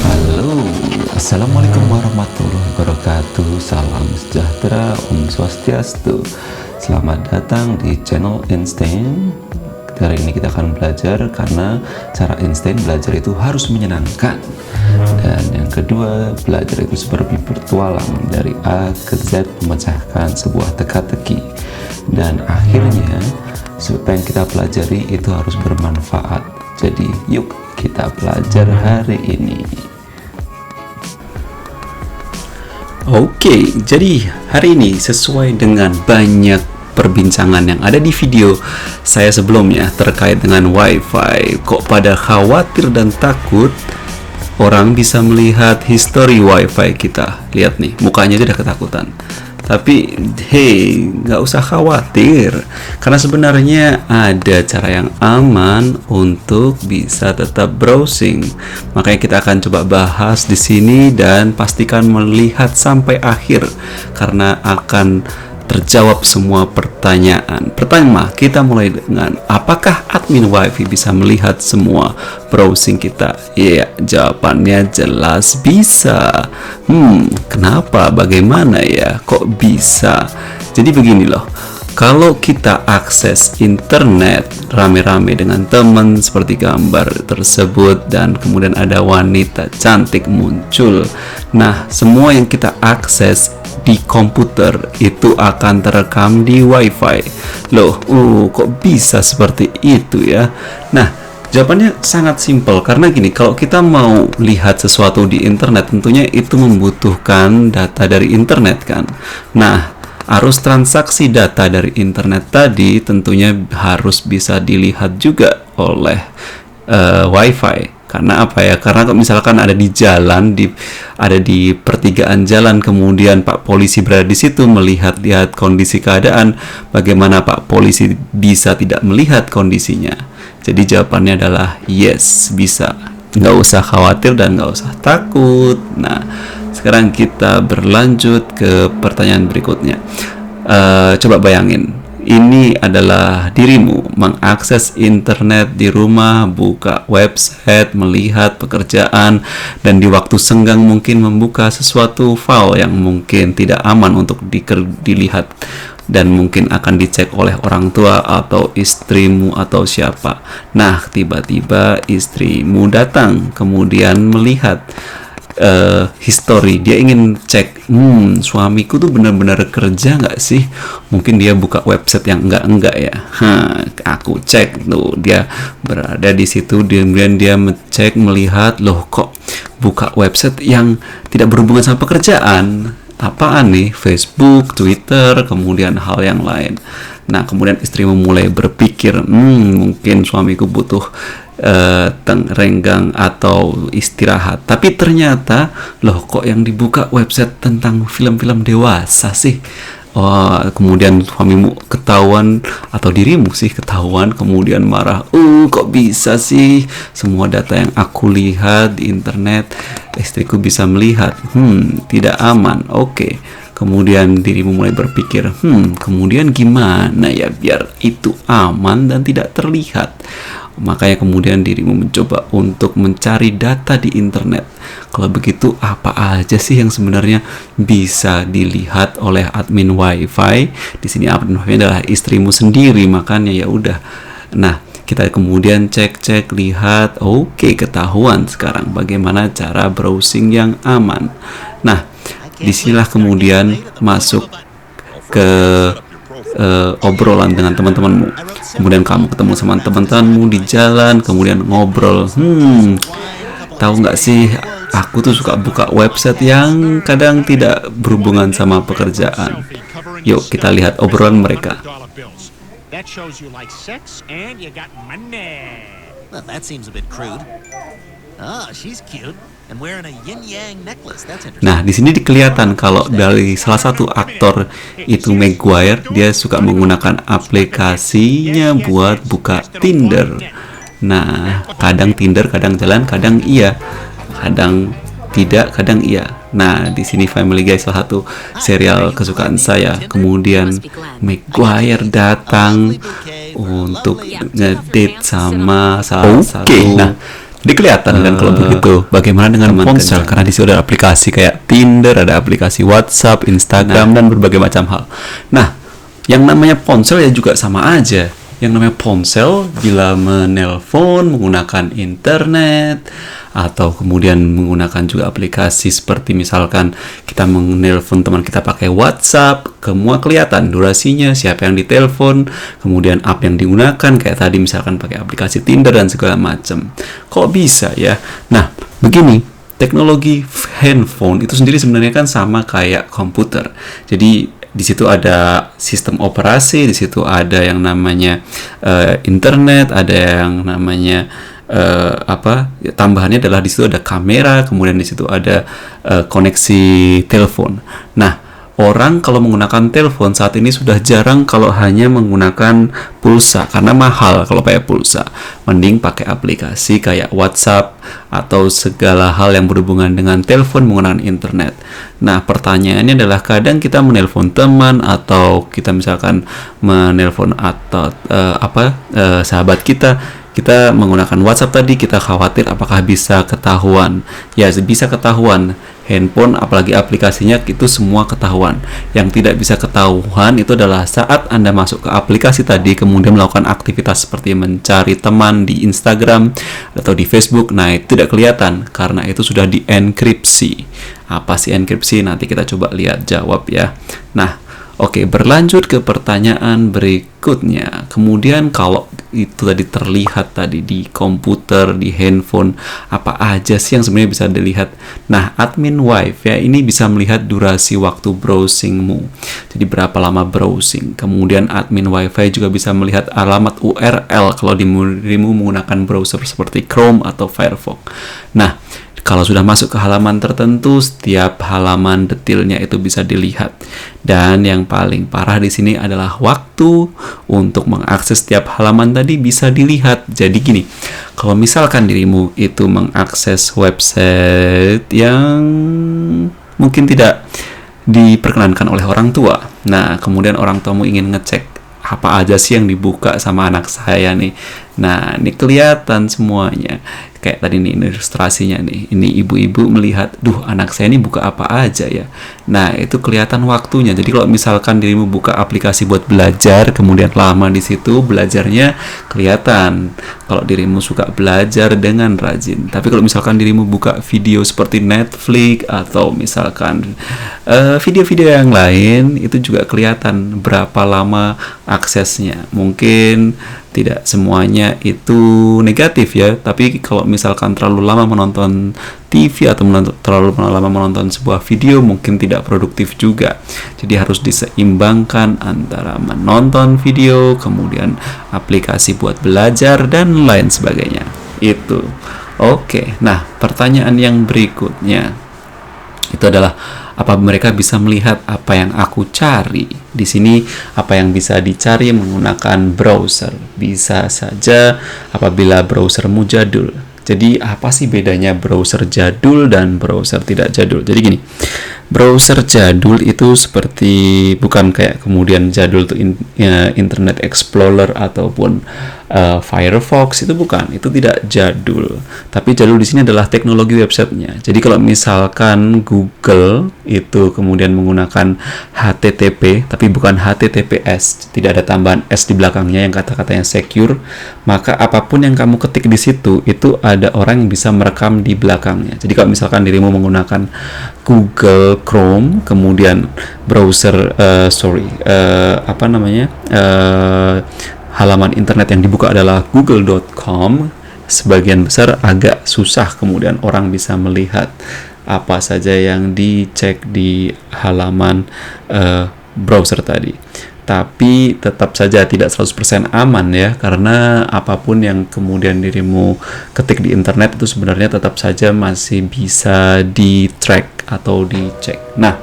Halo, Assalamualaikum warahmatullahi wabarakatuh. Salam sejahtera, Om Swastiastu. Selamat datang di channel Einstein. Hari ini kita akan belajar karena cara Einstein belajar itu harus menyenangkan. Dan yang kedua, belajar itu seperti bertualang dari A ke Z memecahkan sebuah teka-teki. Dan akhirnya, apa yang kita pelajari itu harus bermanfaat. Jadi yuk kita belajar hari ini. Oke, jadi hari ini sesuai dengan banyak perbincangan yang ada di video saya sebelumnya terkait dengan WiFi, kok pada khawatir dan takut orang bisa melihat history WiFi kita. Lihat nih, mukanya aja udah ketakutan. Tapi hey, nggak usah khawatir, karena sebenarnya ada cara yang aman untuk bisa tetap browsing. Makanya kita akan coba bahas di sini dan pastikan melihat sampai akhir, karena akan terjawab semua pertanyaan. Pertama, kita mulai dengan apakah admin WiFi bisa melihat semua browsing kita? Ya, jawabannya jelas bisa. Kenapa? Bagaimana ya? Kok bisa? Jadi begini loh. Kalau kita akses internet rame-rame dengan teman seperti gambar tersebut dan kemudian ada wanita cantik muncul. Nah, semua yang kita akses di komputer itu akan terekam di WiFi. Loh, kok bisa seperti itu ya? Nah, jawabannya sangat simpel karena gini, kalau kita mau lihat sesuatu di internet tentunya itu membutuhkan data dari internet kan. Nah, arus transaksi data dari internet tadi tentunya harus bisa dilihat juga oleh WiFi. Karena apa ya? Karena kalau misalkan ada di jalan, ada di pertigaan jalan, kemudian Pak Polisi berada di situ melihat-lihat kondisi keadaan, bagaimana Pak Polisi bisa tidak melihat kondisinya? Jadi jawabannya adalah yes, bisa. Nggak usah khawatir dan nggak usah takut. Nah, sekarang kita berlanjut ke pertanyaan berikutnya. Coba bayangin, ini adalah dirimu mengakses internet di rumah, buka website, melihat pekerjaan, dan di waktu senggang mungkin membuka sesuatu file yang mungkin tidak aman untuk dilihat dan mungkin akan dicek oleh orang tua atau istrimu atau siapa. Nah, tiba-tiba istrimu datang kemudian melihat history, dia ingin cek suamiku tuh benar-benar kerja nggak sih, mungkin dia buka website yang enggak ya. Aku cek tuh, dia berada di situ, kemudian dia ngecek melihat, loh kok buka website yang tidak berhubungan sama pekerjaan, apaan nih, Facebook, Twitter, kemudian hal yang lain. Nah, kemudian istrimu mulai berpikir, mungkin suamiku butuh renggang atau istirahat. Tapi ternyata, loh kok yang dibuka website tentang film-film dewasa sih? Kemudian suamimu ketahuan atau dirimu sih ketahuan, kemudian marah. Kok bisa sih semua data yang aku lihat di internet istriku bisa melihat? Tidak aman. Oke. Kemudian dirimu mulai berpikir, kemudian gimana ya biar itu aman dan tidak terlihat? Makanya kemudian dirimu mencoba untuk mencari data di internet. Kalau begitu, apa aja sih yang sebenarnya bisa dilihat oleh admin WiFi? Di sini admin WiFi adalah istrimu sendiri, makanya ya udah. Nah, kita kemudian cek-cek, lihat, oke, ketahuan sekarang bagaimana cara browsing yang aman. Nah, disinilah kemudian masuk ke obrolan dengan teman-temanmu. Kemudian kamu ketemu sama teman-temanmu di jalan, kemudian ngobrol. Tahu nggak sih, aku tuh suka buka website yang kadang tidak berhubungan sama pekerjaan. Yuk kita lihat obrolan mereka. Well, that seems a bit crude. Oh, she's cute and wearing a yin-yang necklace. That's interesting. Nah, di sini kelihatan kalau dari salah satu aktor itu Maguire, dia suka menggunakan aplikasinya buat buka Tinder. Nah, kadang Tinder, kadang jalan, kadang iya, kadang tidak, kadang iya. Nah, di sini Family Guy salah satu serial kesukaan saya. Kemudian Maguire datang untuk ngedate sama salah satu. Nah, Jadi kelihatan kan kalau begitu. Bagaimana dengan ponsel? Karena di situ ada aplikasi kayak Tinder, ada aplikasi WhatsApp, Instagram, dan berbagai macam hal. Nah, yang namanya ponsel ya juga sama aja. Yang namanya ponsel bila menelpon menggunakan internet atau kemudian menggunakan juga aplikasi seperti misalkan kita menelpon teman kita pakai WhatsApp, semua kelihatan durasinya, siapa yang ditelepon, kemudian app yang digunakan kayak tadi misalkan pakai aplikasi Tinder dan segala macam. Kok bisa ya? Nah, begini, teknologi handphone itu sendiri sebenarnya kan sama kayak komputer. Jadi di situ ada sistem operasi, di situ ada yang namanya internet, ada yang namanya tambahannya adalah di situ ada kamera, kemudian di situ ada koneksi telepon. Nah, orang kalau menggunakan telepon saat ini sudah jarang kalau hanya menggunakan pulsa karena mahal kalau pakai pulsa. Mending pakai aplikasi kayak WhatsApp atau segala hal yang berhubungan dengan telepon menggunakan internet. Nah, pertanyaannya adalah kadang kita menelpon teman atau kita misalkan menelpon atau sahabat kita menggunakan WhatsApp tadi, kita khawatir apakah bisa ketahuan. Ya, bisa ketahuan. Handphone, apalagi aplikasinya, itu semua ketahuan. Yang tidak bisa ketahuan itu adalah saat Anda masuk ke aplikasi tadi, kemudian melakukan aktivitas seperti mencari teman di Instagram atau di Facebook. Nah, itu tidak kelihatan karena itu sudah dienkripsi. Apa sih enkripsi? Nanti kita coba lihat jawab ya. Nah, oke, berlanjut ke pertanyaan berikutnya. Kemudian kalau itu tadi terlihat tadi di komputer, di handphone, apa aja sih yang sebenarnya bisa dilihat? Nah, admin Wife ya ini bisa melihat durasi waktu browsingmu. Jadi berapa lama browsing. Kemudian admin Wi-Fi juga bisa melihat alamat URL kalau dirimu menggunakan browser seperti Chrome atau Firefox. Nah, kalau sudah masuk ke halaman tertentu, setiap halaman detailnya itu bisa dilihat. Dan yang paling parah di sini adalah waktu untuk mengakses setiap halaman tadi bisa dilihat. Jadi gini, kalau misalkan dirimu itu mengakses website yang mungkin tidak diperkenankan oleh orang tua. Nah, kemudian orang tuamu ingin ngecek apa aja sih yang dibuka sama anak saya nih. Nah, ini kelihatan semuanya. Kayak tadi nih ilustrasinya nih. Ini ibu-ibu melihat, duh anak saya ini buka apa aja ya. Nah, itu kelihatan waktunya. Jadi kalau misalkan dirimu buka aplikasi buat belajar, kemudian lama di situ belajarnya kelihatan. Kalau dirimu suka belajar dengan rajin. Tapi kalau misalkan dirimu buka video seperti Netflix atau misalkan video-video yang lain, itu juga kelihatan berapa lama aksesnya. Mungkin tidak semuanya itu negatif ya, tapi kalau misalkan terlalu lama menonton TV atau terlalu lama menonton sebuah video mungkin tidak produktif juga. Jadi harus diseimbangkan antara menonton video, kemudian aplikasi buat belajar dan lain sebagainya. Itu. Oke. Nah, pertanyaan yang berikutnya itu adalah apa mereka bisa melihat apa yang aku cari? Di sini apa yang bisa dicari menggunakan browser? Bisa saja apabila browsermu jadul. Jadi apa sih bedanya browser jadul dan browser tidak jadul? Jadi gini, browser jadul itu seperti bukan kayak kemudian jadul itu Internet Explorer ataupun Firefox, itu bukan, itu tidak jadul. Tapi jadul di sini adalah teknologi websitenya. Jadi kalau misalkan Google itu kemudian menggunakan HTTP tapi bukan HTTPS, tidak ada tambahan S di belakangnya yang kata-katanya secure, maka apapun yang kamu ketik di situ itu ada orang yang bisa merekam di belakangnya. Jadi kalau misalkan dirimu menggunakan Google Chrome, kemudian browser halaman internet yang dibuka adalah google.com, sebagian besar agak susah kemudian orang bisa melihat apa saja yang dicek di halaman browser tadi. Tapi tetap saja tidak 100% aman ya, karena apapun yang kemudian dirimu ketik di internet itu sebenarnya tetap saja masih bisa di-track atau dicek. Nah,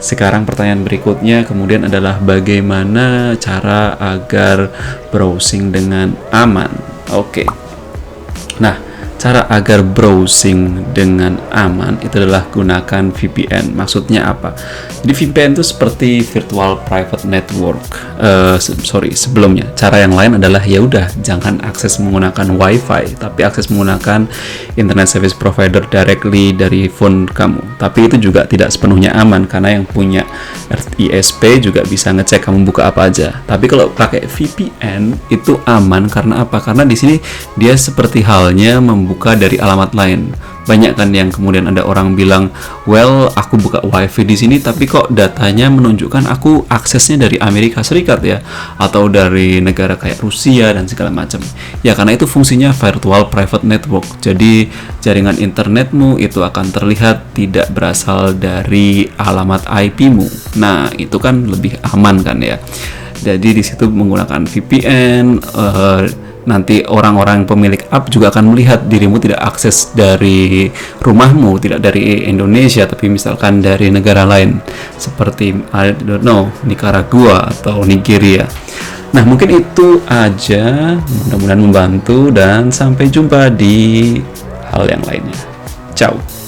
sekarang pertanyaan berikutnya kemudian adalah bagaimana cara agar browsing dengan aman. Oke. Nah, cara agar browsing dengan aman itu adalah gunakan VPN. Maksudnya apa? Jadi VPN itu seperti virtual private network. Sebelumnya cara yang lain adalah ya udah jangan akses menggunakan WiFi, tapi akses menggunakan internet service provider directly dari phone kamu. Tapi itu juga tidak sepenuhnya aman karena yang punya ISP juga bisa ngecek kamu buka apa aja. Tapi kalau pakai VPN itu aman karena apa? Karena di sini dia seperti halnya membuka dari alamat lain. Banyak kan yang kemudian ada orang bilang, well, aku buka wifi di sini tapi kok datanya menunjukkan aku aksesnya dari Amerika Serikat ya, atau dari negara kayak Rusia dan segala macam. Ya karena itu fungsinya virtual private network. Jadi jaringan internetmu itu akan terlihat tidak berasal dari alamat IP-mu. Nah, itu kan lebih aman kan ya. Jadi di situ menggunakan VPN, nanti orang-orang pemilik app juga akan melihat dirimu tidak akses dari rumahmu, tidak dari Indonesia, tapi misalkan dari negara lain seperti I don't know, Nicaragua atau Nigeria. Nah, mungkin itu aja, mudah-mudahan membantu dan sampai jumpa di hal yang lainnya. Ciao.